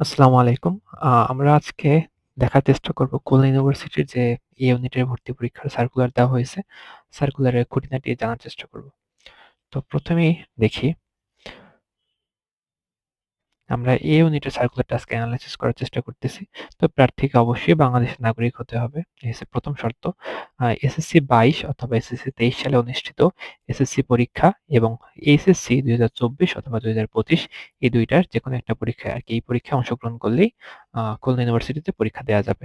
আসসালামু আলাইকুম। আমরা আজকে দেখার চেষ্টা করব খুলনা ইউনিভার্সিটির যে এ ইউনিটের ভর্তি পরীক্ষার সার্কুলার দেওয়া হয়েছে, সার্কুলারের খুঁটিনাটি জানার চেষ্টা করব। তো প্রথমেই দেখি আমরা এই ইউনিটের সার্কুলারটা আজকে এনালাইসিস করার চেষ্টা করতেছি। তো প্রার্থীকে অবশ্যই বাংলাদেশের নাগরিক হতে হবে। এই হচ্ছে প্রথম শর্ত। এসএসসি ২২ অথবা এসএসসি ২৩ সালে অনুষ্ঠিত এসএসসি পরীক্ষা এবং এইচএসসি ২০২৪ অথবা ২০২৫ এই ২ টার যেকোনো একটা পরীক্ষায় আরকি এই পরীক্ষায় অংশগ্রহণ করলেই খুলনা ইউনিভার্সিটিতে পরীক্ষা দেয়া যাবে।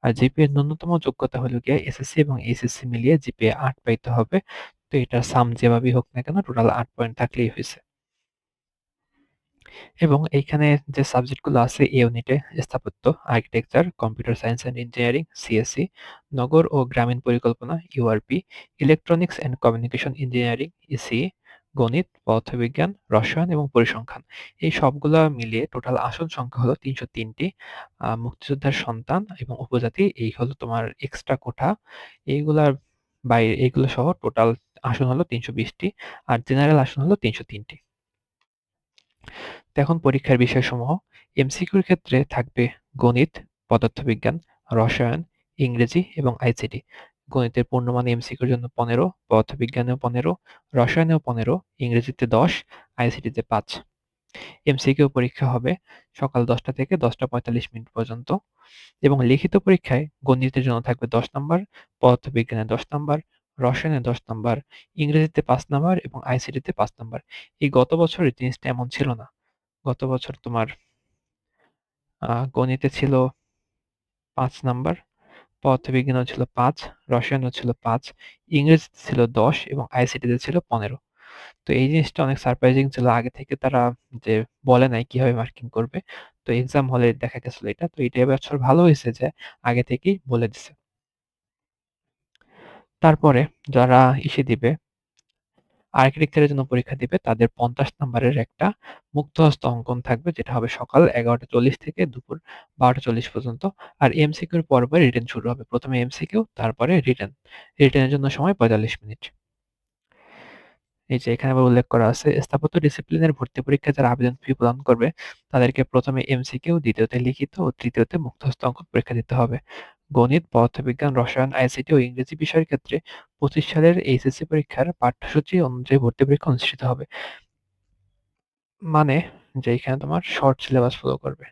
আর জিপিএ এর ন্যূনতম যোগ্যতা হলো গিয়ে এসএসসি এবং এইচএসসি মিলিয়ে জিপিএ ৮ পাইতে হবে। তো এটার সাম যেভাবেই হোক না কেন টোটাল ৮ পয়েন্ট থাকলেই হইছে। এবং এইখানে যে সাবজেক্টগুলো আছে এই ইউনিটে স্থাপত্য, architecture, computer science and engineering CSC, নগর ও গ্রামীণ পরিকল্পনা URP, electronics and communication engineering ECE, গণিত, পদার্থবিজ্ঞান, রসায়ন এবং পরিসংখ্যান এই সবগুলা মিলিয়ে টোটাল আসন সংখ্যা হলো ৩০৩টি। মুক্তিযোদ্ধার সন্তান এবং উপজাতি এই হলো তোমার এক্সট্রা কোটা। এইগুলার বাইরে এইগুলো সহ টোটাল আসন হলো ৩২০টি আর জেনারেল আসন হলো ৩০৩টি। তো এখন পরীক্ষার বিষয়সমূহ এমসিকিউর ক্ষেত্রে থাকবে গণিত, পদার্থবিজ্ঞান, রসায়ন, ইংরেজি এবং আইসিটি। গণিতের পূর্ণমান এমসিকিউর জন্য ১৫, পদার্থবিজ্ঞানেও ১৫, রসায়নেও ১৫, ইংরেজিতে ১০, আইসিটিতে ৫। এমসিকিউ পরীক্ষা হবে সকাল ১০টা থেকে ১০টা ৪৫ মিনিট পর্যন্ত এবং লিখিত পরীক্ষায় গণিতের জন্য থাকবে ১০ নাম্বার, পদার্থবিজ্ঞানে ১০ নাম্বার, রসায়নে ১০ নাম্বার, ইংরেজিতে ৫ নাম্বার এবং আইসিটিতে ৫ নাম্বার। এই গত বছর এই জিনিসটা এমন ছিল না। গত বছর তোমার গণিতে ছিল ৫ নাম্বার, পদার্থবিজ্ঞানেও ছিল ৫, রসায়নেও ছিল ৫, ইংরেজিতে ছিল ১০ এবং আইসিটিতে ছিল ১৫। তো এই জিনিসটা অনেক সারপ্রাইজিং ছিল। আগে থেকে তারা যে বলে নাই কিভাবে মার্কিং করবে। তো এক্সাম হলে দেখা গেছিল এটা। তো এটা এবছর ভালো হইছে যে আগে থেকেই বলে দিছে। তারপরে যারা দিবে আর্কিটেকচারের জন্য পরীক্ষা দিবে তাদের ৫০ নাম্বারের একটা মুক্তহস্ত অঙ্কন থাকবে যেটা হবে সকাল ১১টা ৪০ থেকে দুপুর ১২টা ৪০ পর্যন্ত। আর এমসিকিউর পর্বে রিটেন শুরু হবে। প্রথমে এমসিকিউ তারপরে রিটেন। রিটেনের জন্য সময় ৪৫ মিনিট। এই যে এখানে আবার উল্লেখ করা আছে স্থাপত্য ডিসিপ্লিনের ভর্তি পরীক্ষায় যারা আবেদন ফি প্রদান করবে তাদেরকে প্রথমে এমসিকিউ, দ্বিতীয়তে লিখিত ও তৃতীয়তে মুখস্থ অঙ্কন পরীক্ষা দিতে হবে। গণিত, পদার্থবিজ্ঞান, রসায়ন, আইসিটি ও ইংরেজি বিষয়ের ক্ষেত্রে ২৫ সালের এইচএসসি পরীক্ষার পাঠ্যসূচি অনুযায়ী ভর্তি পরীক্ষা অনুষ্ঠিত হবে। মানে যে এখানে তোমার শর্ট সিলেবাস ফলো করবে।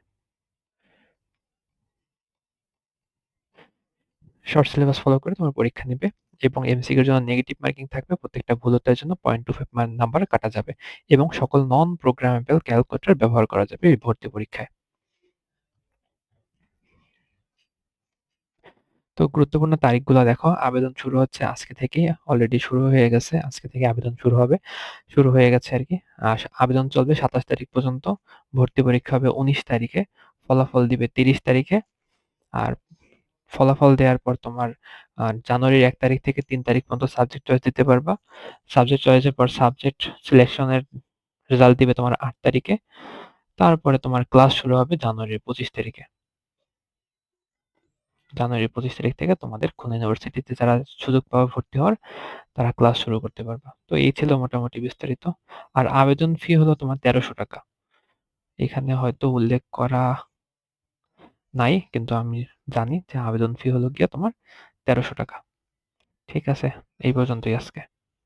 শর্ট সিলেবাস ফলো করে তোমার পরীক্ষা নিবে এবং এমসিকিউর জন্য নেগেটিভ মার্কিং থাকবে। প্রত্যেকটা ভুল উত্তরের জন্য 0.25 নাম্বার কাটা যাবে এবং সকল নন প্রোগ্রামেবল ক্যালকুলেটর ব্যবহার করা যাবে এই ভর্তি পরীক্ষায়। তো গুরুত্বপূর্ণ তারিখগুলো দেখো, আবেদন শুরু হচ্ছে আজকে থেকেই, অলরেডি শুরু হয়ে গেছে। আজকে থেকে আবেদন শুরু হবে। শুরু হয়ে গেছে আরকি। আবেদন চলবে ২৭ তারিখ পর্যন্ত। ভর্তি পরীক্ষা হবে ১৯ তারিখে। ফলাফল দিবে ৩০ তারিখে। আর ফলাফল দেওয়ার পর তোমার জানুয়ারির ১ তারিখ থেকে ৩ তারিখ পর্যন্ত সাবজেক্ট চয়েস দিতে পারবা। সাবজেক্ট চয়েসের পর সাবজেক্ট সিলেকশনের রেজাল্ট দিবে তোমার ৮ তারিখে। তারপরে তোমার ক্লাস শুরু হবে জানুয়ারির ২৫ তারিখে। জানুয়ারির ২৫ তারিখ থেকে তোমাদের খুলনা ইউনিভার্সিটিতে যারা সুযোগ পাবে ভর্তি হওয়ার তারা ক্লাস শুরু করতে পারবা। তো এই ছিল মোটামুটি বিস্তারিত। আর আবেদন ফি হলো তোমার ৳১৩০০। এখানে হয়তো উল্লেখ করা নাই কিন্তু আমি জানি যে আবেদন ফি হলো গিয়ে তোমার ৳১৩০০। ঠিক আছে? এই পর্যন্তই আজকে।